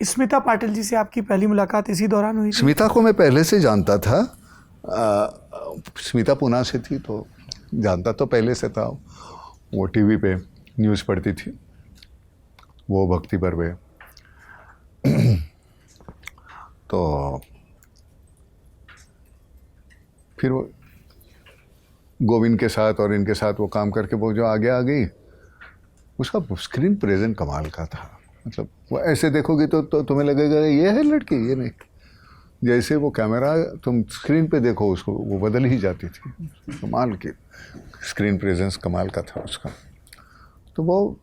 स्मिता पाटिल जी से आपकी पहली मुलाकात इसी दौरान हुई थी? स्मिता को मैं पहले से जानता था। स्मिता पुणे से थी तो जानता तो पहले से था। वो टीवी पे न्यूज़ पढ़ती थी, वो भक्ति पर वे तो फिर वो गोविंद के साथ और इनके साथ वो काम करके वो जो आगे आ गई, उसका स्क्रीन प्रेजेंट कमाल का था। मतलब वो ऐसे देखोगे तो तुम्हें लगेगा ये है लड़की, ये नहीं। जैसे वो कैमरा तुम स्क्रीन पे देखो उसको, वो बदल ही जाती थी। कमाल की स्क्रीन प्रेजेंस कमाल का था उसका। तो वो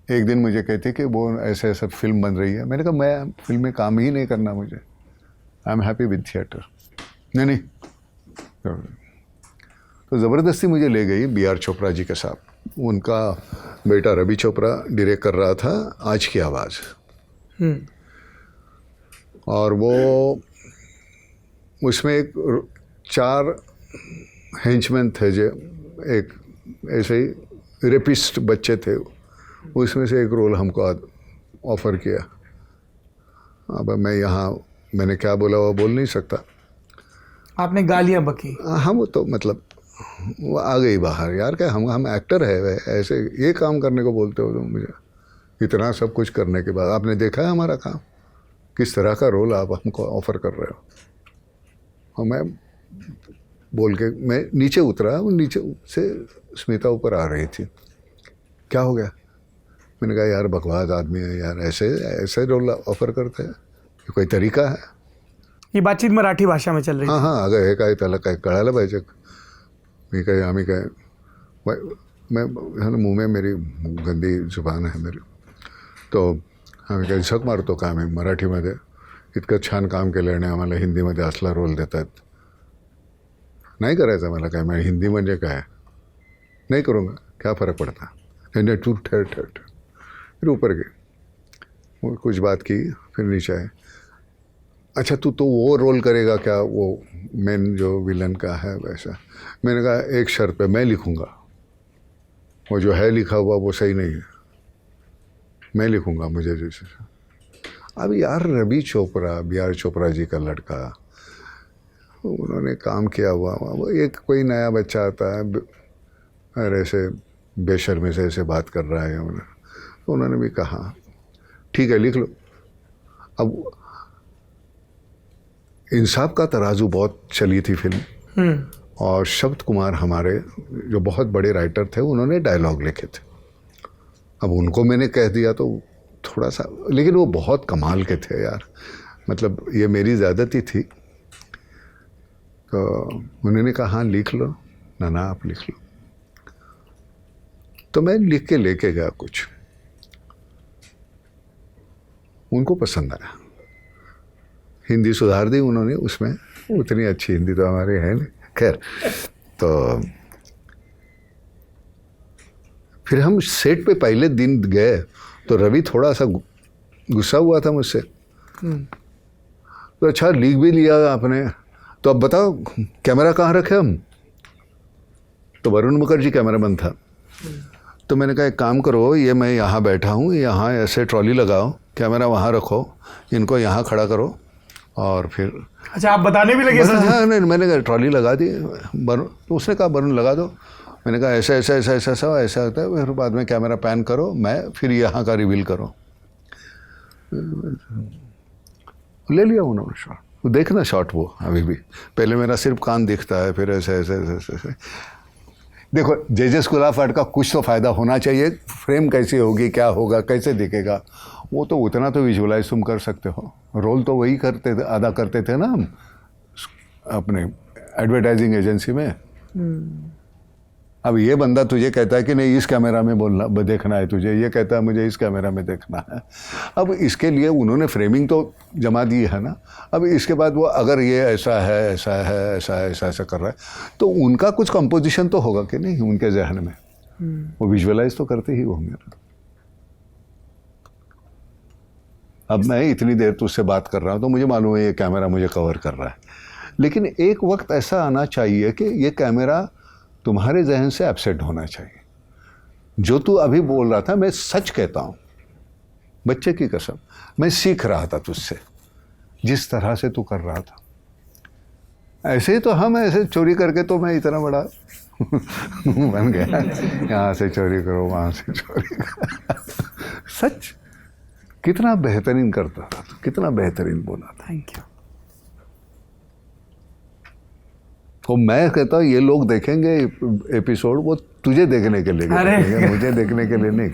एक दिन मुझे कहती कि वो ऐसे ऐसा फिल्म बन रही है। मैंने कहा मैं फिल्म में काम ही नहीं करना, मुझे I am happy with theatre. नहीं तो ज़बरदस्ती मुझे ले गई B.R. चोपड़ा जी के साथ। उनका बेटा रवि चोपड़ा डायरेक्ट कर रहा था आज की आवाज़। और वो उसमें एक 4 हेंचमैन थे जो एक ऐसे ही रेपिस्ट बच्चे थे। उसमें से एक रोल हमको ऑफ़र किया। अब मैं यहाँ मैंने क्या बोला वो बोल नहीं सकता। आपने गालियाँ बकी? हम तो मतलब वो आ गई बाहर। यार क्या हम एक्टर है, ऐसे ये काम करने को बोलते हो तुम मुझे? इतना सब कुछ करने के बाद आपने देखा है हमारा काम, किस तरह का रोल आप हमको ऑफ़र कर रहे हो। और मैं बोल के मैं नीचे उतरा। वो नीचे से स्मिता ऊपर आ रही थी। क्या हो गया? मैंने कहा यार बकवास आदमी है यार, ऐसे रोल ऑफ़र करते हैं, ये कोई तरीका है? ये बातचीत मराठी भाषा में चल रही थी? हाँ अगं हे काय त्याला काय कळायला पाहिजे। मी काय आम्ही काय मैं मुंह में मेरी गंदी जुबान है मेरी, तो आम्ही काय झक मारतो का आम्ही मराठीमध्ये? इतकं छान काम केल्याने आम्हाला हिंदीमध्ये असला रोल देतात। नाही करायचा मला काय, मैं हिंदी म्हणजे काय नहीं करूँगा, क्या फ़र्क पड़ता? नहीं तू ठहर। फिर ऊपर गई, कुछ बात की, फिर नीचे आए। अच्छा तू तो वो रोल करेगा क्या, वो मेन जो विलन का है वैसा? मैंने कहा एक शर्त पे मैं लिखूँगा, वो जो है लिखा हुआ वो सही नहीं है, मैं लिखूँगा मुझे जैसे। अब यार रवि चोपड़ा B.R. चोपड़ा जी का लड़का, उन्होंने काम किया हुआ। वो एक कोई नया बच्चा आता है और ऐसे बेशर्मी से ऐसे बात कर रहा है। तो उन्होंने भी कहा ठीक है लिख लो। अब इंसाफ का तराजू बहुत चली थी फिल्म, और शब्द कुमार हमारे जो बहुत बड़े राइटर थे उन्होंने डायलॉग लिखे थे। अब उनको मैंने कह दिया तो थोड़ा सा, लेकिन वो बहुत कमाल के थे यार। मतलब ये मेरी ज़्यादती थी। तो उन्होंने कहा हाँ लिख लो ना आप लिख लो। तो मैं लिख के लेके गया कुछ, उनको पसंद आया। हिंदी सुधार दी उन्होंने उसमें, उतनी अच्छी हिंदी तो हमारी है नहीं, खैर। तो फिर हम सेट पे पहले दिन गए तो रवि थोड़ा सा गुस्सा हुआ था मुझसे। तो अच्छा लिख भी लिया आपने, तो अब बताओ कैमरा कहाँ रखे हम? तो वरुण मुखर्जी कैमरामैन था। तो मैंने कहा एक काम करो, ये मैं यहाँ बैठा हूँ, यहाँ ऐसे ट्रॉली लगाओ, कैमरा वहाँ रखो, इनको यहाँ खड़ा करो, और फिर। अच्छा आप बताने भी लगे? हाँ नहीं, मैंने कहा ट्रॉली लगा दी। तो उसने कहा वरुण लगा दो। मैंने कहा ऐसा ऐसा ऐसा ऐसा ऐसा ऐसा होता है, फिर बाद में कैमरा पैन करो, मैं फिर यहाँ का रिवील करो। ले लिया उन्होंने शॉट। देखना शॉट वो अभी भी, पहले मेरा सिर्फ कान दिखता है, फिर ऐसे ऐसे ऐसे ऐसे। देखो जे स्कूल ऑफ आर्ट का कुछ तो फ़ायदा होना चाहिए। फ्रेम कैसी होगी, क्या होगा, कैसे दिखेगा, वो तो उतना तो विजुलाइज तुम कर सकते हो। रोल तो वही करते थे, अदा करते थे ना हम अपने एडवर्टाइजिंग एजेंसी में। अब ये बंदा तुझे कहता है कि नहीं इस कैमरा में बोलना देखना है तुझे, ये कहता है मुझे इस कैमरा में देखना है। अब इसके लिए उन्होंने फ्रेमिंग तो जमा दी है ना। अब इसके बाद वो अगर ये ऐसा है ऐसा है ऐसा है ऐसा ऐसा कर रहा है, तो उनका कुछ कंपोजिशन तो होगा कि नहीं उनके जहन में, वो विजुअलाइज तो करते ही होंगे। अब मैं इतनी देर तुझसे बात कर रहा हूँ तो मुझे मालूम है ये कैमरा मुझे कवर कर रहा है, लेकिन एक वक्त ऐसा आना चाहिए कि ये कैमरा तुम्हारे जहन से एब्सेंट होना चाहिए। जो तू अभी बोल रहा था मैं सच कहता हूँ, बच्चे की कसम, मैं सीख रहा था तुझसे, जिस तरह से तू कर रहा था। ऐसे ही तो हम ऐसे चोरी करके तो मैं इतना बड़ा बन गया, यहाँ से चोरी करो, वहाँ से चोरी करो। सच, कितना बेहतरीन करता था, कितना बेहतरीन बोला था। Thank you. तो मैं कहता हूँ ये लोग देखेंगे एपिसोड, वो तुझे देखने के लिए अरे। देखेंगे, मुझे देखने के लिए नहीं।